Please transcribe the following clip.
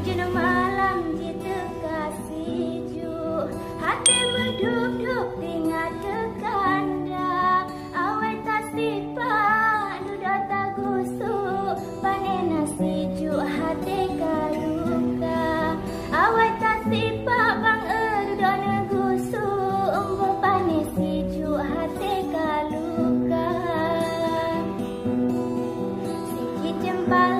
Jenuh malam kita kasih ju hati berduk-duk tinggal tekanda awet tak sifat duda tak gusuk panen nasi ju hati kaluka awet tak sifat bang duda negusuk umbo panen si ju hati kaluka sikit jempal